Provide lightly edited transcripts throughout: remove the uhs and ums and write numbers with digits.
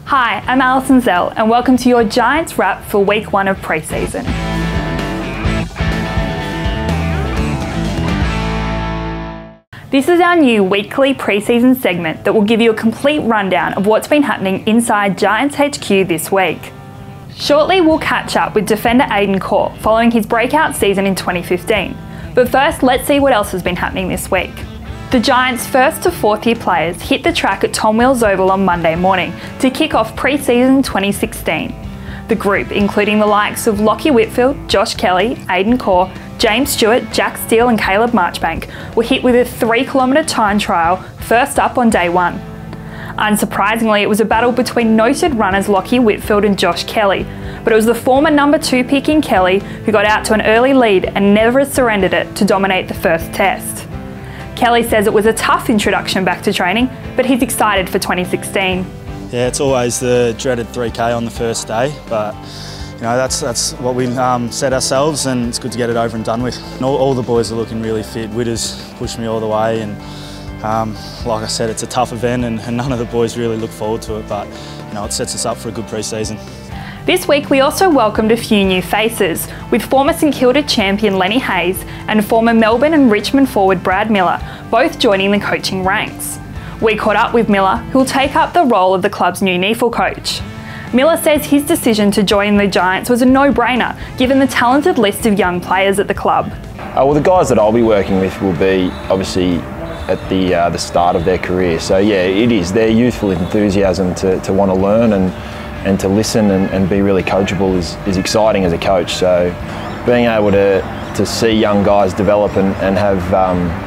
Hi, I'm Alison Zell and welcome to your Giants wrap for week 1 of pre-season. This is our new weekly pre-season segment that will give you a complete rundown of what's been happening inside Giants HQ this week. Shortly we'll catch up with defender Aidan Corr following his breakout season in 2015. But first, let's see what else has been happening this week. The Giants' first to fourth year players hit the track at Tom Wills Oval on Monday morning to kick off pre-season 2016. The group, including the likes of Lachie Whitfield, Josh Kelly, Aidan Corr, James Stewart, Jack Steele and Caleb Marchbank, were hit with a 3-kilometre time trial first up on day 1. Unsurprisingly, it was a battle between noted runners Lachie Whitfield and Josh Kelly, but it was the former number 2 pick in Kelly who got out to an early lead and never surrendered it to dominate the first test. Kelly says it was a tough introduction back to training, but he's excited for 2016. Yeah, it's always the dreaded 3K on the first day, but you know that's what we set ourselves, and it's good to get it over and done with. And all the boys are looking really fit. Witters pushed me all the way, and like I said, it's a tough event, and none of the boys really look forward to it, but you know, it sets us up for a good pre-season. This week we also welcomed a few new faces, with former St Kilda champion Lenny Hayes and former Melbourne and Richmond forward Brad Miller both joining the coaching ranks. We caught up with Miller, who will take up the role of the club's new NEAFL coach. Miller says his decision to join the Giants was a no-brainer, given the talented list of young players at the club. Well, the guys that I'll be working with will be obviously at the start of their career. So yeah, it is their youthful enthusiasm to want to learn and to listen and be really coachable is exciting as a coach. So being able to see young guys develop and have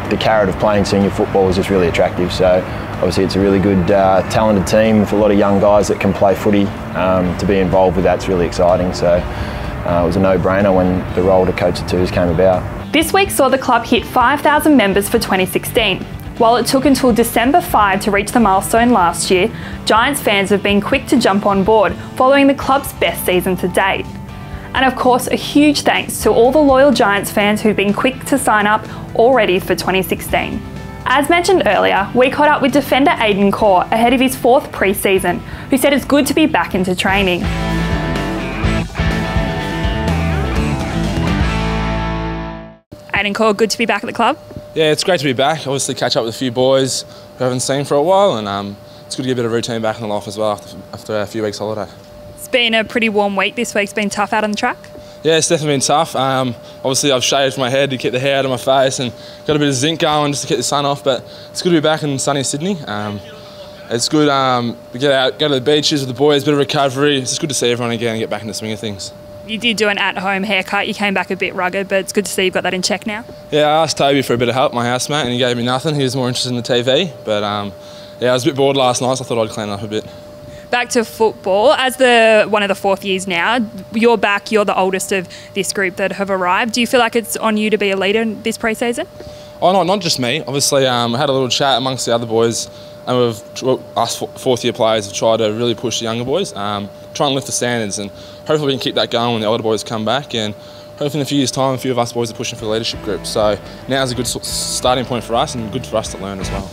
the carrot of playing senior football is just really attractive. So obviously it's a really good talented team with a lot of young guys that can play footy. To be involved with that's really exciting. So it was a no-brainer when the role to coach the twos came about. This week saw the club hit 5,000 members for 2016. While it took until December 5 to reach the milestone last year, Giants fans have been quick to jump on board following the club's best season to date. And of course, a huge thanks to all the loyal Giants fans who've been quick to sign up already for 2016. As mentioned earlier, we caught up with defender Aidan Corr ahead of his 4th pre-season, who said it's good to be back into training. Aidan Corr, good to be back at the club? Yeah, it's great to be back. Obviously catch up with a few boys who I haven't seen for a while, and it's good to get a bit of routine back in the life as well after a few weeks holiday. It's been a pretty warm week this week. It's been tough out on the track? Yeah, it's definitely been tough. Obviously I've shaved my head to get the hair out of my face and got a bit of zinc going just to keep the sun off, but it's good to be back in sunny Sydney. It's good to get out, go to the beaches with the boys, a bit of recovery. It's just good to see everyone again and get back in the swing of things. You did do an at-home haircut. You came back a bit rugged, but it's good to see you've got that in check now. Yeah, I asked Toby for a bit of help, my housemate, and he gave me nothing. He was more interested in the TV, but yeah, I was a bit bored last night, so I thought I'd clean up a bit. Back to football. As one of the 4th years now, you're back, you're the oldest of this group that have arrived. Do you feel like it's on you to be a leader in this pre-season? Oh, no, not just me. Obviously, I had a little chat amongst the other boys, and us 4th year players have tried to really push the younger boys, try and lift the standards, and hopefully we can keep that going when the older boys come back, and hopefully in a few years' time a few of us boys are pushing for the leadership group. So now's a good starting point for us and good for us to learn as well.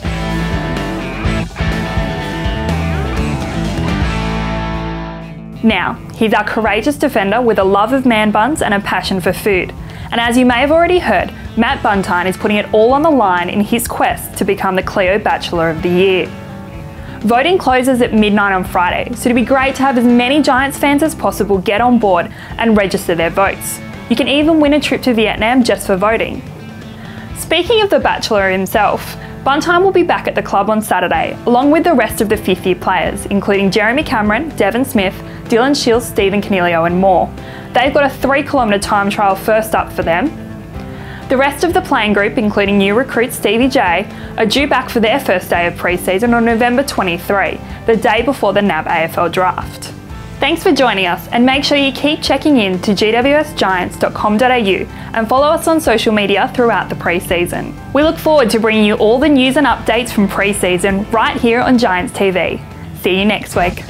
Now, he's our courageous defender with a love of man buns and a passion for food. And as you may have already heard, Matt Buntine is putting it all on the line in his quest to become the Cleo Bachelor of the Year. Voting closes at midnight on Friday, so it'd be great to have as many Giants fans as possible get on board and register their votes. You can even win a trip to Vietnam just for voting. Speaking of the Bachelor himself, Buntine will be back at the club on Saturday, along with the rest of the 5th year players, including Jeremy Cameron, Devon Smith, Dylan Shields, Stephen Canelio and more. They've got a 3-kilometre time trial first up for them. The rest of the playing group, including new recruit Stevie J, are due back for their first day of pre-season on November 23, the day before the NAB AFL draft. Thanks for joining us, and make sure you keep checking in to gwsgiants.com.au and follow us on social media throughout the pre-season. We look forward to bringing you all the news and updates from pre-season right here on Giants TV. See you next week.